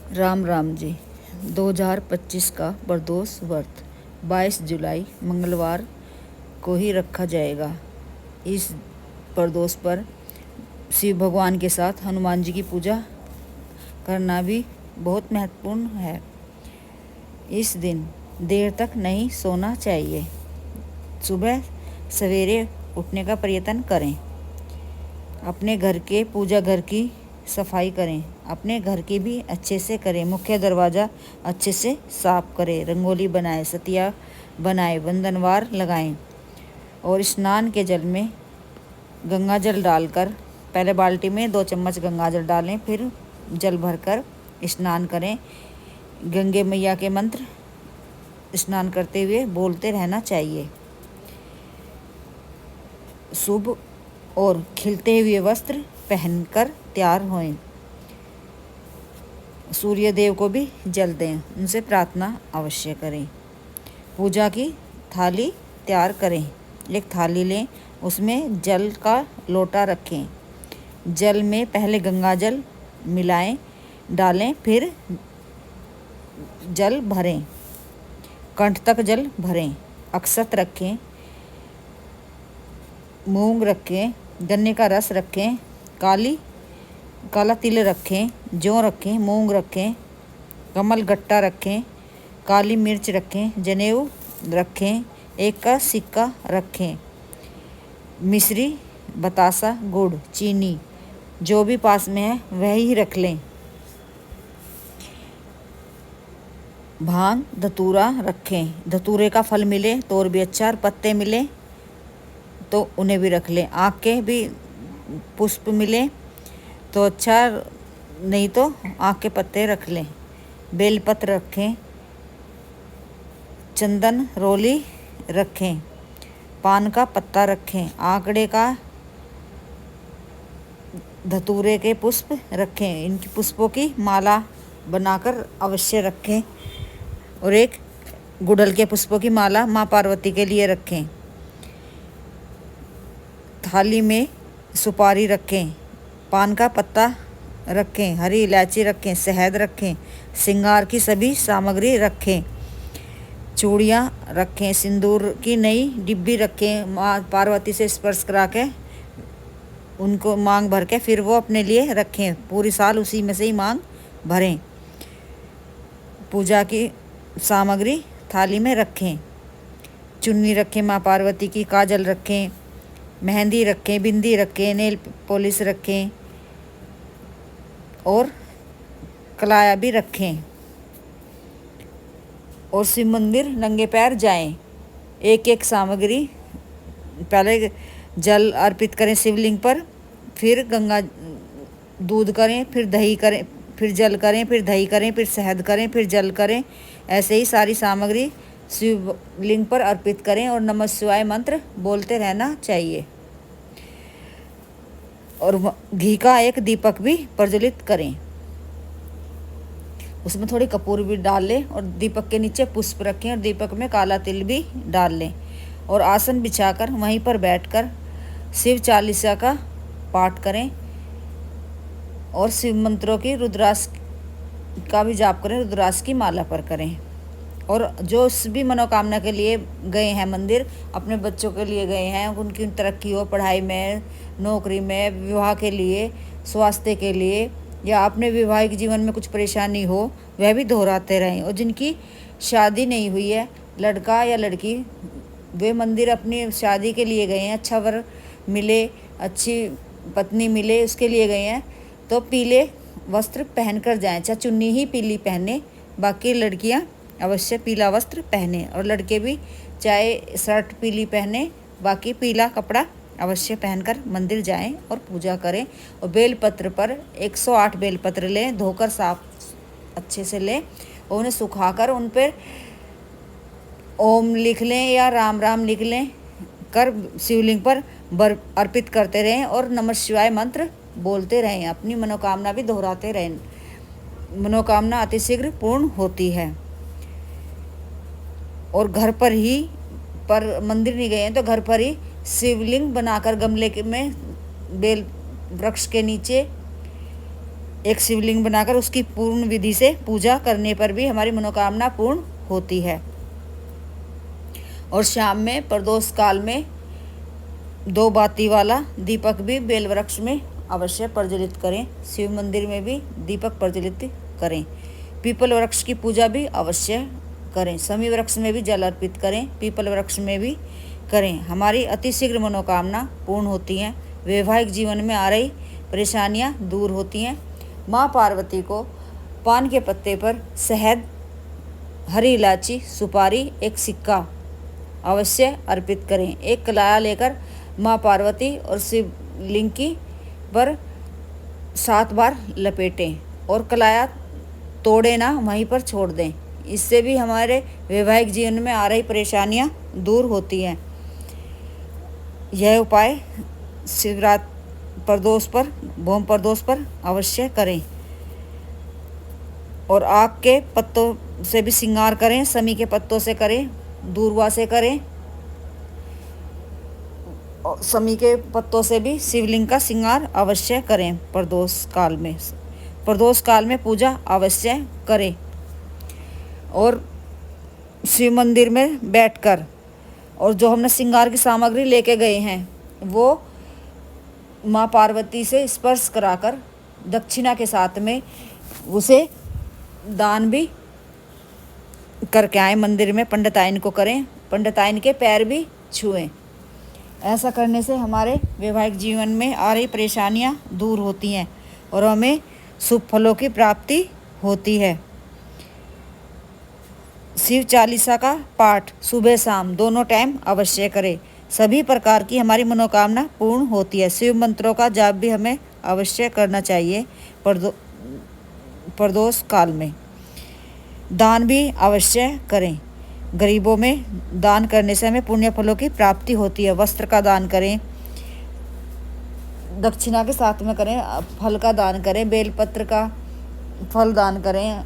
राम राम जी। 2025 का प्रदोष व्रत 22 जुलाई मंगलवार को ही रखा जाएगा। इस प्रदोष पर शिव भगवान के साथ हनुमान जी की पूजा करना भी बहुत महत्वपूर्ण है। इस दिन देर तक नहीं सोना चाहिए। सुबह सवेरे उठने का प्रयत्न करें। अपने घर के पूजा घर की सफाई करें। अपने घर की भी अच्छे से करें। मुख्य दरवाज़ा अच्छे से साफ करें। रंगोली बनाएं, सतिया बनाएं, बंधनवार लगाएं और स्नान के जल में गंगा जल डालकर पहले बाल्टी में 2 चम्मच गंगा जल डालें, फिर जल भरकर स्नान करें। गंगे मैया के मंत्र स्नान करते हुए बोलते रहना चाहिए। शुभ और खिलते हुए वस्त्र पहनकर तैयार होएं। सूर्य देव को भी जल दें, उनसे प्रार्थना अवश्य करें। पूजा की थाली तैयार करें। एक थाली लें, उसमें जल का लोटा रखें। जल में पहले गंगा जल मिलाएं, डालें, फिर जल भरें, कंठ तक जल भरें। अक्षत रखें, मूंग रखें, गन्ने का रस रखें, काला तिल रखें, जौ रखें, मूंग रखें, कमल गट्टा रखें, काली मिर्च रखें, जनेऊ रखें, एक का सिक्का रखें, मिश्री, बतासा, गुड़, चीनी जो भी पास में है वह ही रख लें। भांग धतूरा रखें। धतूरे का फल मिले तो और भी अच्छा, और पत्ते मिले तो उन्हें भी रख लें। आँख के भी पुष्प मिले तो अच्छा, नहीं तो आँख के पत्ते रख लें। बेलपत्र रखें, चंदन रोली रखें, पान का पत्ता रखें, आंकड़े का धतूरे के पुष्प रखें। इनकी पुष्पों की माला बनाकर अवश्य रखें और एक गुड़हल के पुष्पों की माला माँ पार्वती के लिए रखें। थाली में सुपारी रखें, पान का पत्ता रखें, हरी इलायची रखें, शहद रखें, श्रृंगार की सभी सामग्री रखें, चूड़ियाँ रखें, सिंदूर की नई डिब्बी रखें। माँ पार्वती से स्पर्श करा के उनको मांग भर के फिर वो अपने लिए रखें। पूरी साल उसी में से ही मांग भरें। पूजा की सामग्री थाली में रखें। चुन्नी रखें माँ पार्वती की, काजल रखें, मेहंदी रखें, बिंदी रखें, नेल पॉलिश रखें और कलाया भी रखें और शिव मंदिर नंगे पैर जाएं। एक एक सामग्री पहले जल अर्पित करें शिवलिंग पर, फिर गंगा दूध करें, फिर दही करें, फिर जल करें, फिर दही करें, फिर शहद करें, फिर जल करें। ऐसे ही सारी सामग्री शिवलिंग पर अर्पित करें और नमः शिवाय मंत्र बोलते रहना चाहिए। और घी का एक दीपक भी प्रज्वलित करें। उसमें थोड़ी कपूर भी डाल लें और दीपक के नीचे पुष्प रखें और दीपक में काला तिल भी डाल लें और आसन बिछाकर वहीं पर बैठकर शिव चालीसा का पाठ करें और शिव मंत्रों की रुद्राक्ष का भी जाप करें। रुद्राक्ष की माला पर करें और जो भी मनोकामना के लिए गए हैं मंदिर, अपने बच्चों के लिए गए हैं, उनकी तरक्की हो, पढ़ाई में, नौकरी में, विवाह के लिए, स्वास्थ्य के लिए, या अपने वैवाहिक जीवन में कुछ परेशानी हो, वह भी दोहराते रहें। और जिनकी शादी नहीं हुई है, लड़का या लड़की, वे मंदिर अपनी शादी के लिए गए हैं, अच्छा वर मिले, अच्छी पत्नी मिले, उसके लिए गए हैं, तो पीले वस्त्र पहनकर जाएं। चाहे चुन्नी ही पीली पहने, बाकी लड़कियां अवश्य पीला वस्त्र पहने और लड़के भी चाहे शर्ट पीली पहने, बाकी पीला कपड़ा अवश्य पहनकर मंदिर जाएं और पूजा करें। और बेलपत्र पर 108 बेलपत्र लें, धोकर साफ अच्छे से लें और उन्हें सुखाकर उन पर ओम लिख लें या राम राम लिख लें कर शिवलिंग पर अर्पित करते रहें और नमः शिवाय मंत्र बोलते रहें। अपनी मनोकामना भी दोहराते रहें। मनोकामना अतिशीघ्र पूर्ण होती है। और घर पर ही, पर मंदिर नहीं गए हैं तो घर पर ही शिवलिंग बनाकर गमले में बेल वृक्ष के नीचे एक शिवलिंग बनाकर उसकी पूर्ण विधि से पूजा करने पर भी हमारी मनोकामना पूर्ण होती है। और शाम में प्रदोष काल में 2 बाती वाला दीपक भी बेल वृक्ष में अवश्य प्रज्वलित करें। शिव मंदिर में भी दीपक प्रज्वलित करें। पीपल वृक्ष की पूजा भी अवश्य करें। शमी वृक्ष में भी जल अर्पित करें। पीपल वृक्ष में भी करें। हमारी अतिशीघ्र मनोकामना पूर्ण होती हैं। वैवाहिक जीवन में आ रही परेशानियां दूर होती हैं। माँ पार्वती को पान के पत्ते पर शहद, हरी इलायची, सुपारी, एक सिक्का अवश्य अर्पित करें। एक कलाया लेकर माँ पार्वती और शिवलिंग की पर 7 बार लपेटें और कलाया तोड़े ना, वहीं पर छोड़ दें। इससे भी हमारे वैवाहिक जीवन में आ रही परेशानियां दूर होती हैं। यह उपाय शिवरात्रि प्रदोष पर, भौम प्रदोष पर अवश्य करें। और आक के पत्तों से भी श्रृंगार करें। शमी के पत्तों से करें, दूर्वा से करें। और शमी के पत्तों से भी शिवलिंग का श्रृंगार अवश्य करें। प्रदोष काल में पूजा अवश्य करें। और शिव मंदिर में बैठकर और जो हमने श्रृंगार की सामग्री लेके गए हैं वो माँ पार्वती से स्पर्श कराकर दक्षिणा के साथ में उसे दान भी करके आए। मंदिर में पंडिताइन को करें, पंडिताइन के पैर भी छुएं। ऐसा करने से हमारे वैवाहिक जीवन में आ रही परेशानियां दूर होती हैं और हमें शुभ फलों की प्राप्ति होती है। शिव चालीसा का पाठ सुबह शाम दोनों टाइम अवश्य करें। सभी प्रकार की हमारी मनोकामना पूर्ण होती है। शिव मंत्रों का जाप भी हमें अवश्य करना चाहिए। प्रदोष काल में दान भी अवश्य करें। गरीबों में दान करने से हमें पुण्य फलों की प्राप्ति होती है। वस्त्र का दान करें, दक्षिणा के साथ में करें, फल का दान करें, बेलपत्र का फल दान करें,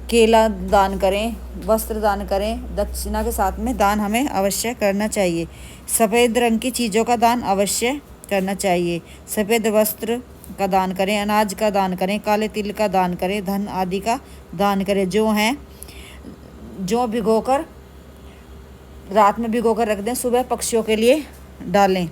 केला दान करें, वस्त्र दान करें। दक्षिणा के साथ में दान हमें अवश्य करना चाहिए। सफ़ेद रंग की चीज़ों का दान अवश्य करना चाहिए। सफ़ेद वस्त्र का दान करें, अनाज का दान करें, काले तिल का दान करें, धन आदि का दान करें। जो भिगोकर रात में भिगोकर रख दें, सुबह पक्षियों के लिए डालें।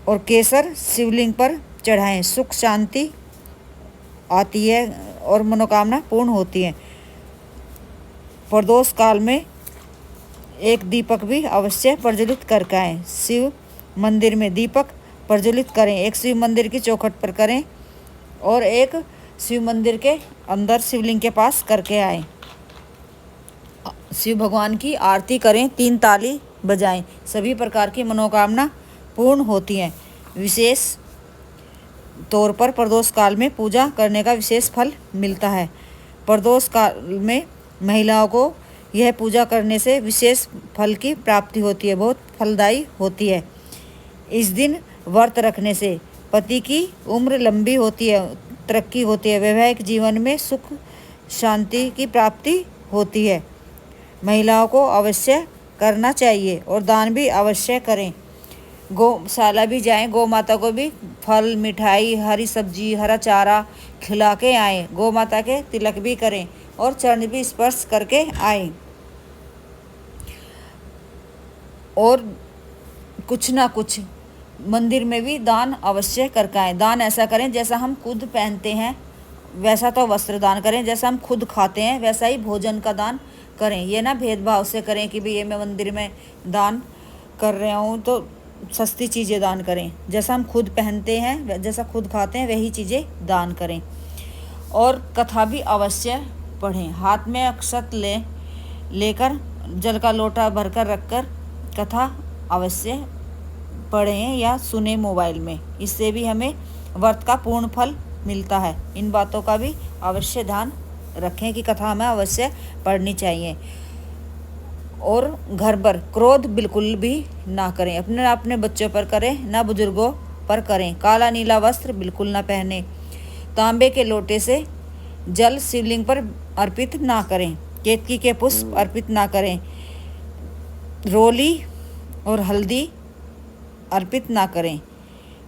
और केसर शिवलिंग पर चढ़ाएं। सुख शांति आती है और मनोकामना पूर्ण होती है। प्रदोष काल में एक दीपक भी अवश्य प्रज्वलित करके आएँ। शिव मंदिर में दीपक प्रज्वलित करें। एक शिव मंदिर की चौखट पर करें और एक शिव मंदिर के अंदर शिवलिंग के पास करके आएँ। शिव भगवान की आरती करें, 3 ताली बजाएं। सभी प्रकार की मनोकामना पूर्ण होती हैं। विशेष तौर पर प्रदोष काल में पूजा करने का विशेष फल मिलता है। प्रदोष काल में महिलाओं को यह पूजा करने से विशेष फल की प्राप्ति होती है, बहुत फलदायी होती है। इस दिन व्रत रखने से पति की उम्र लंबी होती है, तरक्की होती है, वैवाहिक जीवन में सुख शांति की प्राप्ति होती है। महिलाओं को अवश्य करना चाहिए और दान भी अवश्य करें। गौशाला भी जाएं, गौ माता को भी फल, मिठाई, हरी सब्जी, हरा चारा खिला के आएँ। गौ माता के तिलक भी करें और चरण भी स्पर्श करके आएँ। और कुछ ना कुछ मंदिर में भी दान अवश्य करके आएँ। दान ऐसा करें जैसा हम खुद पहनते हैं वैसा तो वस्त्र दान करें, जैसा हम खुद खाते हैं वैसा ही भोजन का दान करें। ये ना भेदभाव से करें कि भाई ये मैं मंदिर में दान कर रहा हूँ तो सस्ती चीज़ें दान करें। जैसा हम खुद पहनते हैं, जैसा खुद खाते हैं वही चीज़ें दान करें। और कथा भी अवश्य पढ़ें। हाथ में अक्षत लेकर जल का लोटा भरकर रखकर कथा अवश्य पढ़ें या सुने मोबाइल में। इससे भी हमें व्रत का पूर्ण फल मिलता है। इन बातों का भी अवश्य ध्यान रखें कि कथा हमें अवश्य पढ़नी चाहिए। और घर पर क्रोध बिल्कुल भी ना करें। अपने बच्चों पर करें, ना बुजुर्गों पर करें। काला नीला वस्त्र बिल्कुल ना पहने। तांबे के लोटे से जल शिवलिंग पर अर्पित ना करें। केतकी के पुष्प अर्पित ना करें। रोली और हल्दी अर्पित ना करें।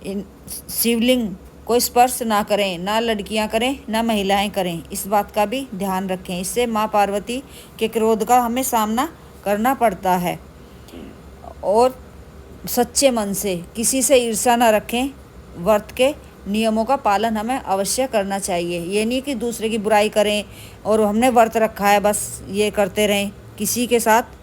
इन शिवलिंग कोई स्पर्श ना करें, ना लड़कियां करें, ना महिलाएं करें। इस बात का भी ध्यान रखें। इससे माँ पार्वती के क्रोध का हमें सामना करना पड़ता है। और सच्चे मन से किसी से ईर्ष्या ना रखें। व्रत के नियमों का पालन हमें अवश्य करना चाहिए। ये नहीं कि दूसरे की बुराई करें और हमने व्रत रखा है बस ये करते रहें, किसी के साथ